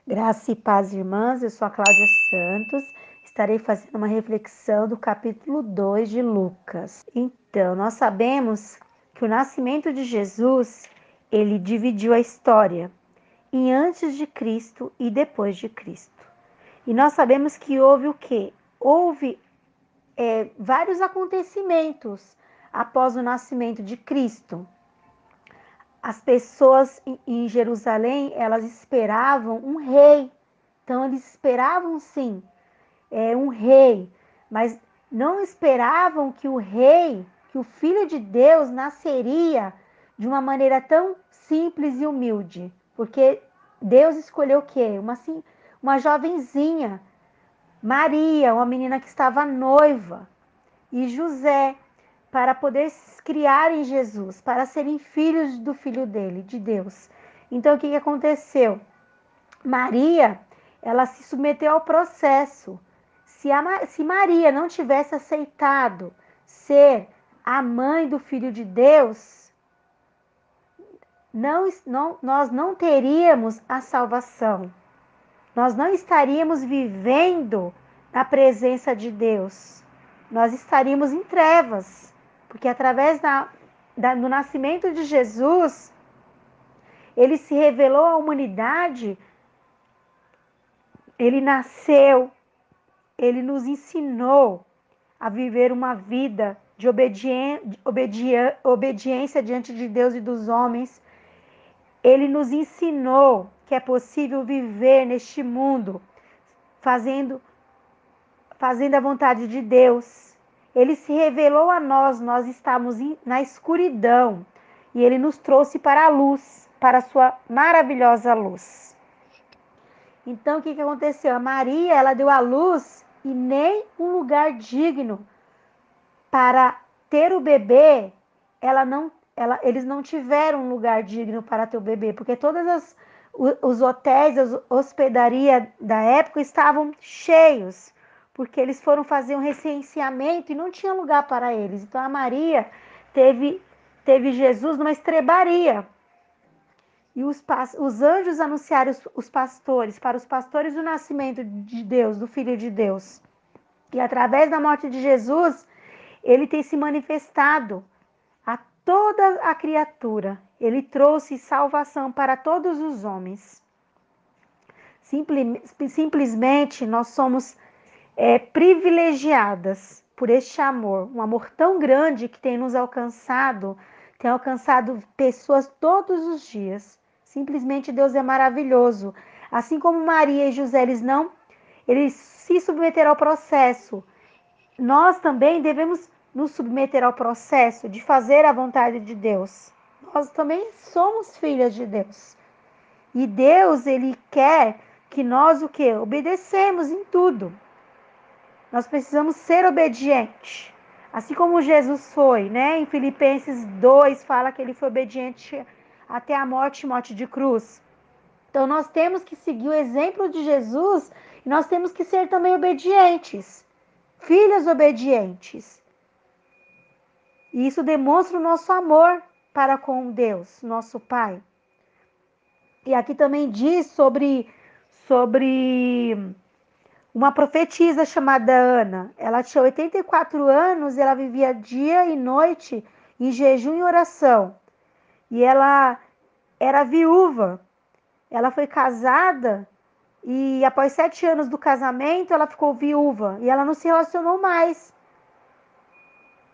Graça e paz, irmãs. Eu sou a Cláudia Santos. Estarei fazendo uma reflexão do capítulo 2 de Lucas. Então, nós sabemos que o nascimento de Jesus, ele dividiu a história em antes de Cristo e depois de Cristo. E nós sabemos que houve o quê? Houve vários acontecimentos após o nascimento de Cristo. As pessoas em Jerusalém, elas esperavam um rei. Então, eles esperavam, sim, um rei, mas não esperavam que o rei, que o Filho de Deus nasceria de uma maneira tão simples e humilde. Porque Deus escolheu o quê? Uma jovenzinha, Maria, uma menina que estava noiva, e José, para poder criar em Jesus, para serem filhos do Filho dele, de Deus. Então, o que aconteceu? Maria, ela se submeteu ao processo. Se Maria não tivesse aceitado ser a mãe do Filho de Deus, nós não teríamos a salvação. Nós não estaríamos vivendo na presença de Deus. Nós estaríamos em trevas, porque através do nascimento de Jesus, ele se revelou à humanidade, ele nasceu, ele nos ensinou a viver uma vida de obediência diante de Deus e dos homens. Ele nos ensinou que é possível viver neste mundo fazendo a vontade de Deus. Ele se revelou a nós, nós estávamos na escuridão e ele nos trouxe para a luz, para a sua maravilhosa luz. Então, o que aconteceu? A Maria, ela deu à luz e nem um lugar digno para ter o bebê, eles não tiveram um lugar digno para ter o bebê, porque os hotéis, as hospedarias da época estavam cheios, porque eles foram fazer um recenseamento e não tinha lugar para eles. Então a Maria teve Jesus numa estrebaria. E os anjos anunciaram para os pastores o nascimento de Deus, do Filho de Deus. E através da morte de Jesus, ele tem se manifestado a toda a criatura. Ele trouxe salvação para todos os homens. Simplesmente nós somos privilegiadas por este amor, um amor tão grande que tem alcançado pessoas todos os dias. Simplesmente Deus é maravilhoso. Assim como Maria e José, eles se submeteram ao processo. Nós também devemos nos submeter ao processo de fazer a vontade de Deus. Nós também somos filhas de Deus. E Deus, ele quer que nós o quê? Obedecemos em tudo. Nós precisamos ser obedientes. Assim como Jesus foi, né? Em Filipenses 2 fala que ele foi obediente até a morte de cruz. Então nós temos que seguir o exemplo de Jesus e nós temos que ser também obedientes. Filhas obedientes. E isso demonstra o nosso amor para com Deus, nosso Pai. E aqui também diz sobre uma profetisa chamada Ana. Ela tinha 84 anos e ela vivia dia e noite em jejum e oração. E ela era viúva. Ela foi casada e após 7 anos do casamento ela ficou viúva e ela não se relacionou mais.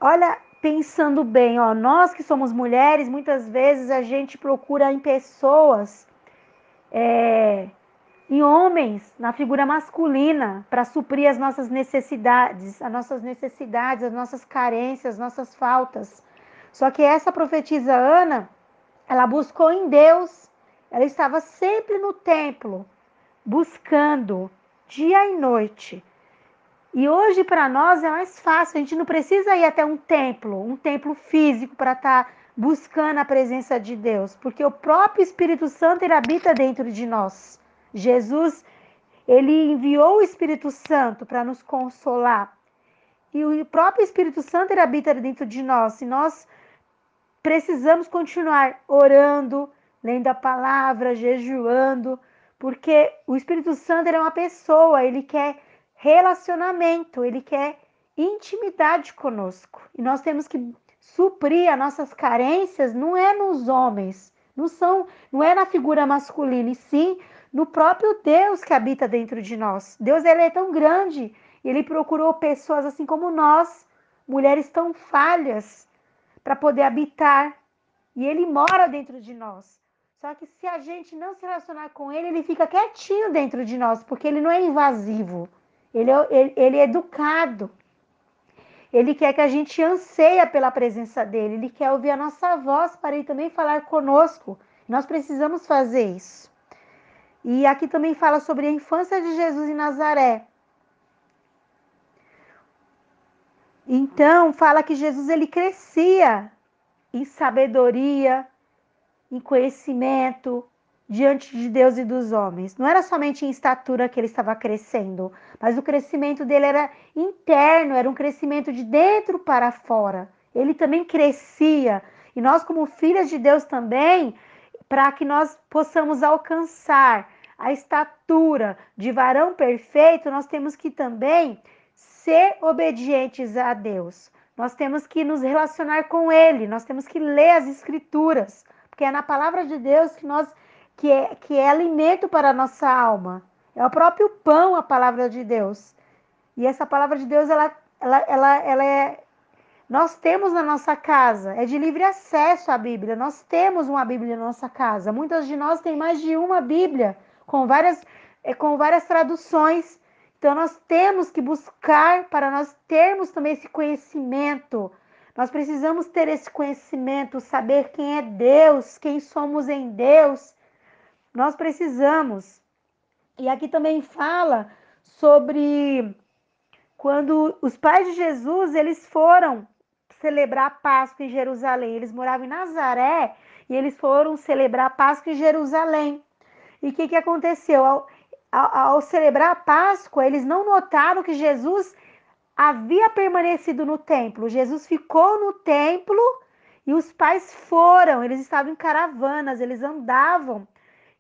Olha, pensando bem, ó, nós que somos mulheres, muitas vezes a gente procura em pessoas, em homens, na figura masculina, para suprir as nossas necessidades, as nossas carências, as nossas faltas. Só que essa profetisa Ana, ela buscou em Deus, ela estava sempre no templo, buscando, dia e noite. E hoje para nós é mais fácil, a gente não precisa ir até um templo físico para estar buscando a presença de Deus, porque o próprio Espírito Santo ele habita dentro de nós. Jesus, ele enviou o Espírito Santo para nos consolar. E o próprio Espírito Santo ele habita dentro de nós. E nós precisamos continuar orando, lendo a palavra, jejuando, Porque o Espírito Santo ele é uma pessoa, ele quer relacionamento, ele quer intimidade conosco. E nós temos que suprir as nossas carências, não é nos homens, não é na figura masculina, e sim no próprio Deus que habita dentro de nós. Deus ele é tão grande, ele procurou pessoas assim como nós, mulheres tão falhas, para poder habitar, e ele mora dentro de nós. Só que se a gente não se relacionar com ele, ele fica quietinho dentro de nós, porque ele não é invasivo, ele é educado. Ele quer que a gente anseia pela presença dele, ele quer ouvir a nossa voz para ele também falar conosco. Nós precisamos fazer isso. E aqui também fala sobre a infância de Jesus em Nazaré. Então, fala que Jesus ele crescia em sabedoria, em conhecimento diante de Deus e dos homens. Não era somente em estatura que ele estava crescendo, mas o crescimento dele era interno, era um crescimento de dentro para fora. Ele também crescia. E nós, como filhas de Deus também, para que nós possamos alcançar a estatura de varão perfeito, nós temos que também ser obedientes a Deus. Nós temos que nos relacionar com Ele, nós temos que ler as Escrituras, porque é na palavra de Deus que é alimento para a nossa alma. É o próprio pão, a palavra de Deus. E essa palavra de Deus, ela é. Nós temos na nossa casa, é de livre acesso a Bíblia. Nós temos uma Bíblia na nossa casa. Muitas de nós têm mais de uma Bíblia, com várias traduções. Então, nós temos que buscar para nós termos também esse conhecimento. Nós precisamos ter esse conhecimento, saber quem é Deus, quem somos em Deus. Nós precisamos. E aqui também fala sobre quando os pais de Jesus, eles foram celebrar a Páscoa em Jerusalém. Eles moravam em Nazaré e eles foram celebrar a Páscoa em Jerusalém. E o que aconteceu? Ao celebrar a Páscoa, eles não notaram que Jesus havia permanecido no templo. Jesus ficou no templo e os pais foram. Eles estavam em caravanas, eles andavam.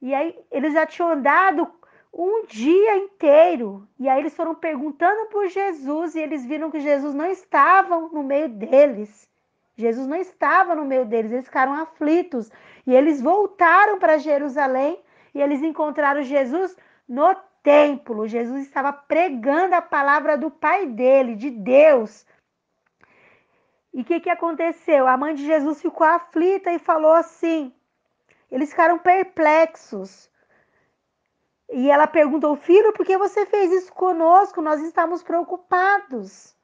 E aí eles já tinham andado um dia inteiro. E aí eles foram perguntando por Jesus e eles viram que Jesus não estava no meio deles. Jesus não estava no meio deles, eles ficaram aflitos. E eles voltaram para Jerusalém e eles encontraram Jesus no templo. Jesus estava pregando a palavra do Pai dele, de Deus. E o que aconteceu? A mãe de Jesus ficou aflita e falou assim, eles ficaram perplexos. E ela perguntou, filho, por que você fez isso conosco? Nós estamos preocupados.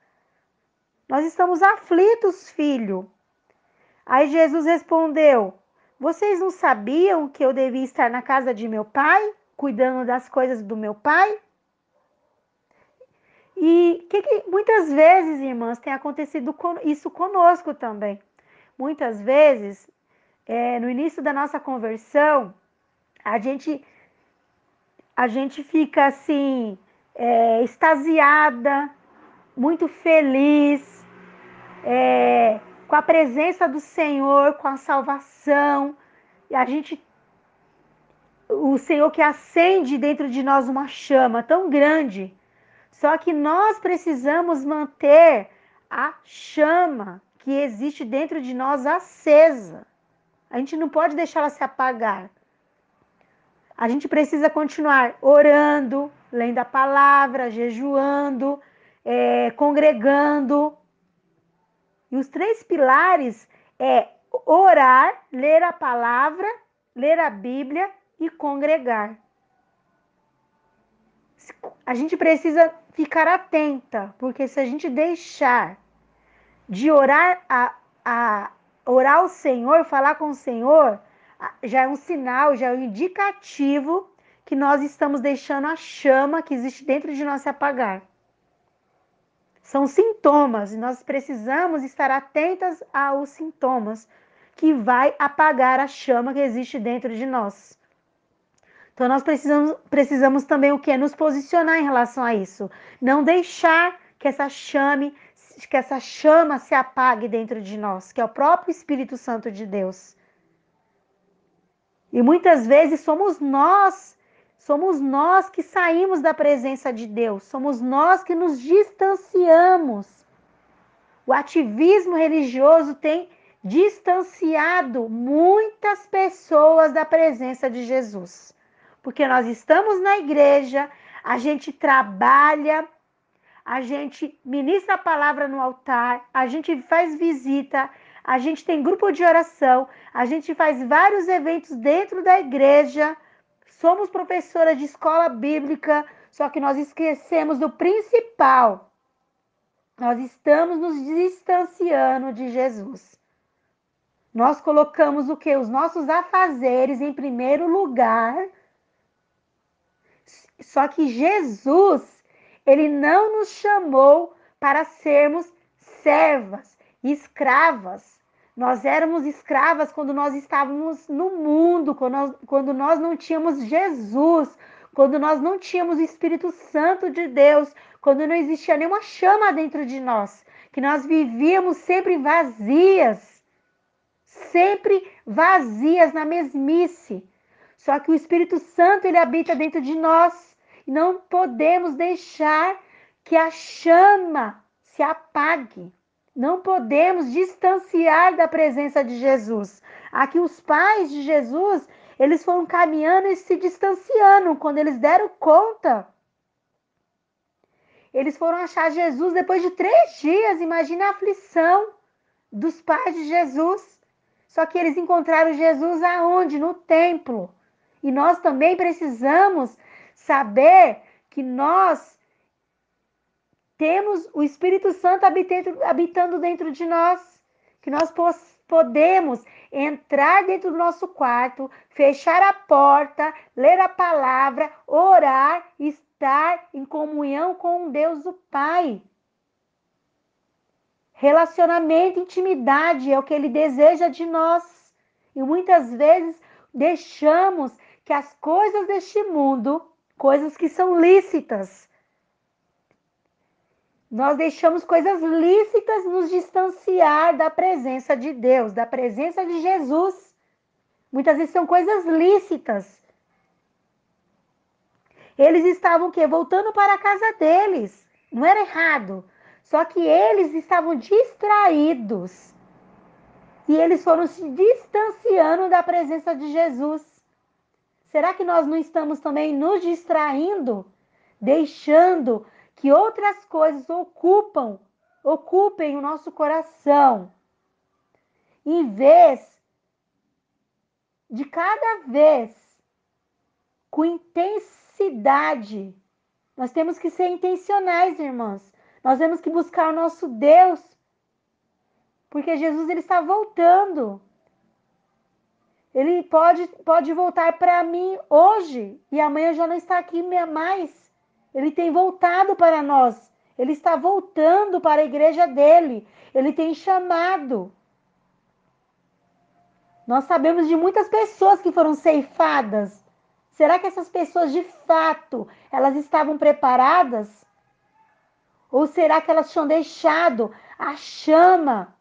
Nós estamos aflitos, filho. Aí Jesus respondeu, vocês não sabiam que eu devia estar na casa de meu pai, cuidando das coisas do meu pai? E que muitas vezes, irmãs, tem acontecido isso conosco também. Muitas vezes, no início da nossa conversão, a gente fica assim, extasiada, muito feliz, com a presença do Senhor, com a salvação. E o Senhor que acende dentro de nós uma chama tão grande. Só que nós precisamos manter a chama que existe dentro de nós acesa. A gente não pode deixar ela se apagar. A gente precisa continuar orando, lendo a palavra, jejuando, congregando. E os 3 pilares é orar, ler a palavra, ler a Bíblia e congregar. A gente precisa ficar atenta, porque se a gente deixar de orar orar ao Senhor, falar com o Senhor, já é um sinal, já é um indicativo que nós estamos deixando a chama que existe dentro de nós se apagar. São sintomas e nós precisamos estar atentas aos sintomas que vai apagar a chama que existe dentro de nós. Então nós precisamos também o quê? Nos posicionar em relação a isso. Não deixar que essa chama se apague dentro de nós, que é o próprio Espírito Santo de Deus. E muitas vezes somos nós Somos nós que saímos da presença de Deus, somos nós que nos distanciamos. O ativismo religioso tem distanciado muitas pessoas da presença de Jesus. Porque nós estamos na igreja, a gente trabalha, a gente ministra a palavra no altar, a gente faz visita, a gente tem grupo de oração, a gente faz vários eventos dentro da igreja, somos professora de escola bíblica, só que nós esquecemos do principal. Nós estamos nos distanciando de Jesus. Nós colocamos o quê? Os nossos afazeres em primeiro lugar. Só que Jesus, ele não nos chamou para sermos servas, escravas. Nós éramos escravas quando nós estávamos no mundo, quando nós não tínhamos Jesus, quando nós não tínhamos o Espírito Santo de Deus, quando não existia nenhuma chama dentro de nós, que nós vivíamos sempre vazias na mesmice. Só que o Espírito Santo, ele habita dentro de nós. E não podemos deixar que a chama se apague. Não podemos distanciar da presença de Jesus. Aqui os pais de Jesus, eles foram caminhando e se distanciando. Quando eles deram conta, eles foram achar Jesus depois de 3 dias. Imagina a aflição dos pais de Jesus. Só que eles encontraram Jesus aonde? No templo. E nós também precisamos saber que nós temos o Espírito Santo habitando dentro de nós, que nós podemos entrar dentro do nosso quarto, fechar a porta, ler a palavra, orar, estar em comunhão com Deus o Pai. Relacionamento, intimidade é o que Ele deseja de nós. E muitas vezes deixamos que as coisas deste mundo, coisas que são lícitas, nós deixamos coisas lícitas nos distanciar da presença de Deus, da presença de Jesus. Muitas vezes são coisas lícitas. Eles estavam o quê? Voltando para a casa deles. Não era errado. Só que eles estavam distraídos. E eles foram se distanciando da presença de Jesus. Será que nós não estamos também nos distraindo? Deixando que outras coisas ocupem o nosso coração. Em vez de cada vez, com intensidade, nós temos que ser intencionais, irmãs. Nós temos que buscar o nosso Deus, porque Jesus, ele está voltando. Ele pode voltar para mim hoje, e amanhã já não está aqui mais. Ele tem voltado para nós. Ele está voltando para a igreja dele. Ele tem chamado. Nós sabemos de muitas pessoas que foram ceifadas. Será que essas pessoas, de fato, elas estavam preparadas? Ou será que elas tinham deixado a chama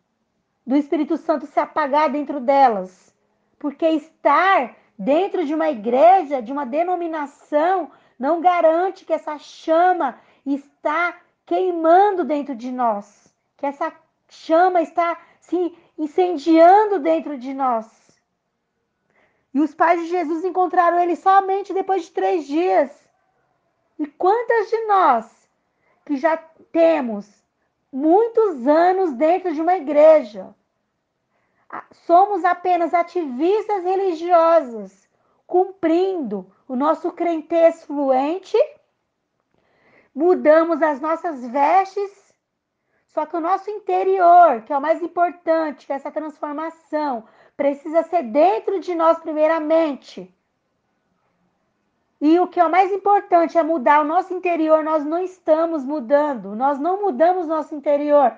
do Espírito Santo se apagar dentro delas? Porque estar dentro de uma igreja, de uma denominação, não garante que essa chama está queimando dentro de nós, que essa chama está se incendiando dentro de nós. E os pais de Jesus encontraram ele somente depois de 3 dias. E quantas de nós que já temos muitos anos dentro de uma igreja, somos apenas ativistas religiosos, cumprindo o nosso crentez fluente, mudamos as nossas vestes, só que o nosso interior, que é o mais importante, que é essa transformação, precisa ser dentro de nós primeiramente. E o que é o mais importante é mudar o nosso interior. Nós não estamos mudando, nós não mudamos nosso interior.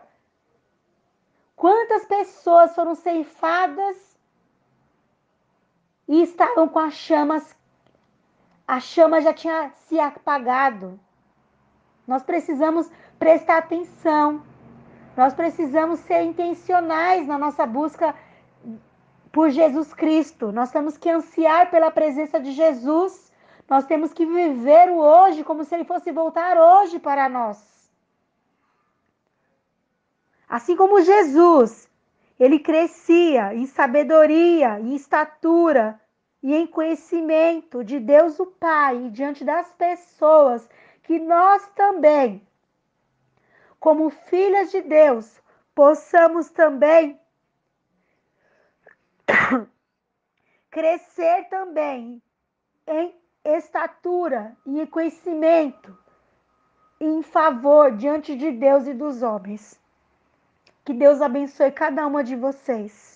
Quantas pessoas foram ceifadas e estavam com as chamas, a chama já tinha se apagado. Nós precisamos prestar atenção, nós precisamos ser intencionais na nossa busca por Jesus Cristo. Nós temos que ansiar pela presença de Jesus. Nós temos que viver o hoje como se ele fosse voltar hoje para nós. Assim como Jesus, ele crescia em sabedoria, em estatura e em conhecimento de Deus o Pai e diante das pessoas, que nós também, como filhas de Deus, possamos também crescer também em estatura e em conhecimento em favor diante de Deus e dos homens. Que Deus abençoe cada uma de vocês.